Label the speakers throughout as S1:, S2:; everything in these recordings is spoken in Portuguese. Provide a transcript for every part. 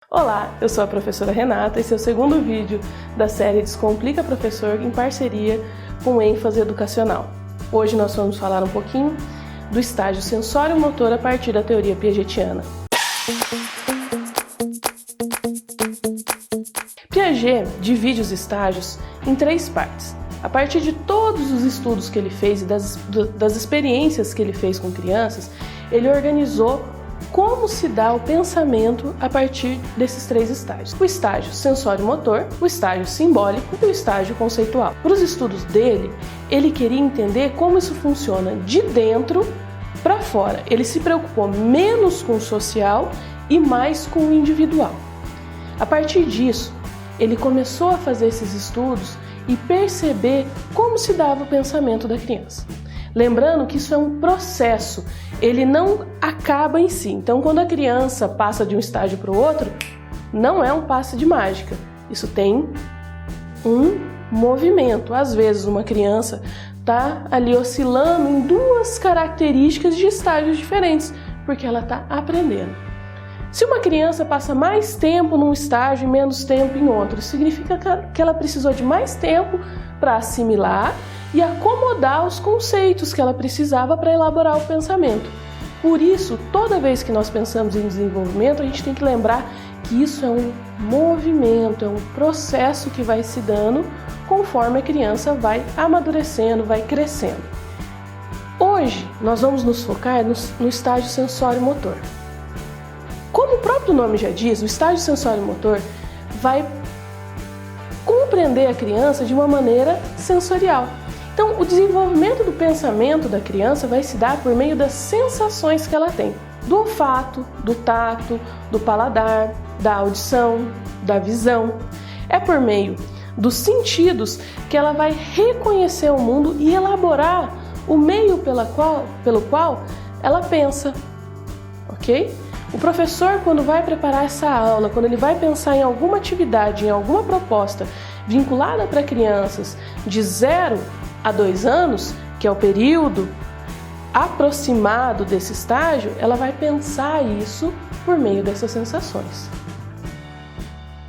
S1: Olá, eu sou a professora Renata e esse é o segundo vídeo da série Descomplica Professor em parceria com ênfase educacional. Hoje nós vamos falar um pouquinho do estágio sensório-motor a partir da teoria piagetiana. Piaget divide os estágios em 3 partes. A partir de todos os estudos que ele fez e das experiências que ele fez com crianças, ele organizou como se dá o pensamento a partir desses 3 estágios. O estágio sensório-motor, o estágio simbólico e o estágio conceitual. Para os estudos dele, ele queria entender como isso funciona de dentro para fora. Ele se preocupou menos com o social e mais com o individual. A partir disso, ele começou a fazer esses estudos e perceber como se dava o pensamento da criança. Lembrando que isso é um processo, ele não acaba em si. Então, quando a criança passa de um estágio para o outro, não é um passe de mágica. Isso tem um movimento. Às vezes, uma criança está ali oscilando em 2 características de estágios diferentes, porque ela está aprendendo. Se uma criança passa mais tempo num estágio e menos tempo em outro, significa que ela precisou de mais tempo para assimilar e acomodar os conceitos que ela precisava para elaborar o pensamento. Por isso, toda vez que nós pensamos em desenvolvimento, a gente tem que lembrar que isso é um movimento, é um processo que vai se dando conforme a criança vai amadurecendo, vai crescendo. Hoje, nós vamos nos focar no estágio sensório-motor. Como o próprio nome já diz, o estágio sensório-motor vai compreender a criança de uma maneira sensorial. Então, o desenvolvimento do pensamento da criança vai se dar por meio das sensações que ela tem, do olfato, do tato, do paladar, da audição, da visão. É por meio dos sentidos que ela vai reconhecer o mundo e elaborar o meio pelo qual ela pensa, ok? O professor, quando vai preparar essa aula, quando ele vai pensar em alguma atividade, em alguma proposta vinculada para crianças de 0 a 2 anos, que é o período aproximado desse estágio, ela vai pensar isso por meio dessas sensações.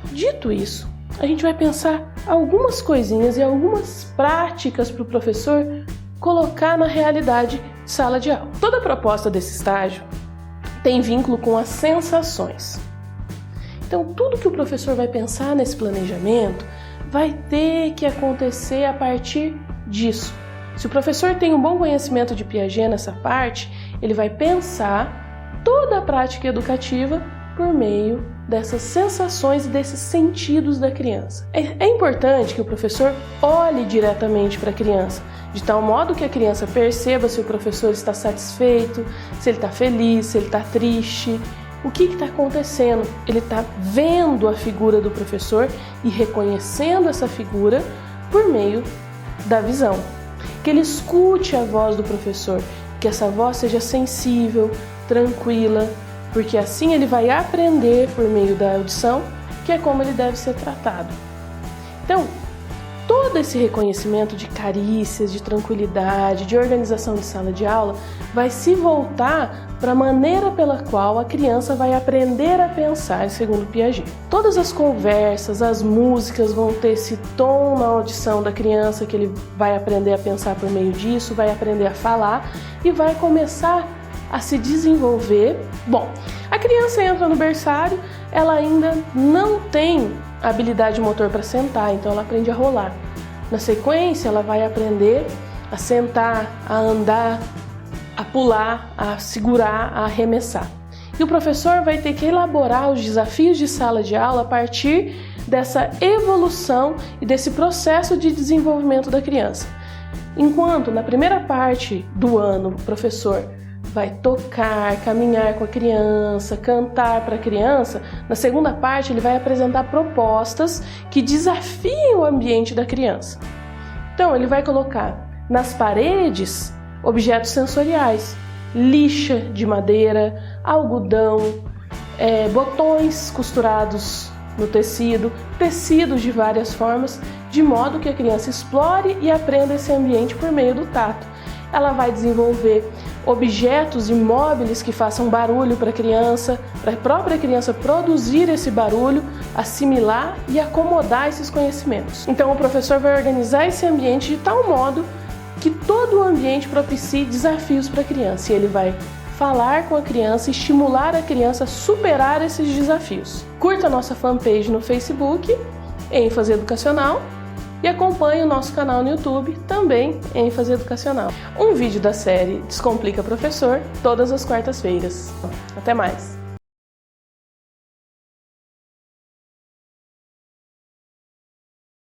S1: Dito isso, a gente vai pensar algumas coisinhas e algumas práticas para o professor colocar na realidade de sala de aula. Toda a proposta desse estágio tem vínculo com as sensações. Então, tudo que o professor vai pensar nesse planejamento vai ter que acontecer a partir disso. Se o professor tem um bom conhecimento de Piaget nessa parte, ele vai pensar toda a prática educativa por meio dessas sensações e desses sentidos da criança. É importante que o professor olhe diretamente para a criança, de tal modo que a criança perceba se o professor está satisfeito, se ele está feliz, se ele está triste. O que está acontecendo? Ele está vendo a figura do professor e reconhecendo essa figura por meio da visão. Que ele escute a voz do professor, que essa voz seja sensível, tranquila, porque assim ele vai aprender por meio da audição, que é como ele deve ser tratado. Então, todo esse reconhecimento de carícias, de tranquilidade, de organização de sala de aula vai se voltar para a maneira pela qual a criança vai aprender a pensar, segundo Piaget. Todas as conversas, as músicas vão ter esse tom na audição da criança, que ele vai aprender a pensar por meio disso, vai aprender a falar e vai começar a se desenvolver. Bom, a criança entra no berçário, ela ainda não tem habilidade motor para sentar, então ela aprende a rolar. Na sequência, ela vai aprender a sentar, a andar, a pular, a segurar, a arremessar. E o professor vai ter que elaborar os desafios de sala de aula a partir dessa evolução e desse processo de desenvolvimento da criança. Enquanto na primeira parte do ano o professor vai tocar, caminhar com a criança, cantar para a criança, na segunda parte ele vai apresentar propostas que desafiam o ambiente da criança. Então ele vai colocar nas paredes objetos sensoriais, lixa de madeira, algodão, botões costurados no tecido, tecidos de várias formas, de modo que a criança explore e aprenda esse ambiente por meio do tato. Ela vai desenvolver objetos e móveis que façam barulho para a própria criança produzir esse barulho, assimilar e acomodar esses conhecimentos. Então o professor vai organizar esse ambiente de tal modo que todo o ambiente propicie desafios para a criança, e ele vai falar com a criança e estimular a criança a superar esses desafios. Curta a nossa fanpage no Facebook, ênfase educacional, e acompanhe o nosso canal no YouTube, também ênfase educacional. Um vídeo da série Descomplica Professor, todas as quartas-feiras. Até mais!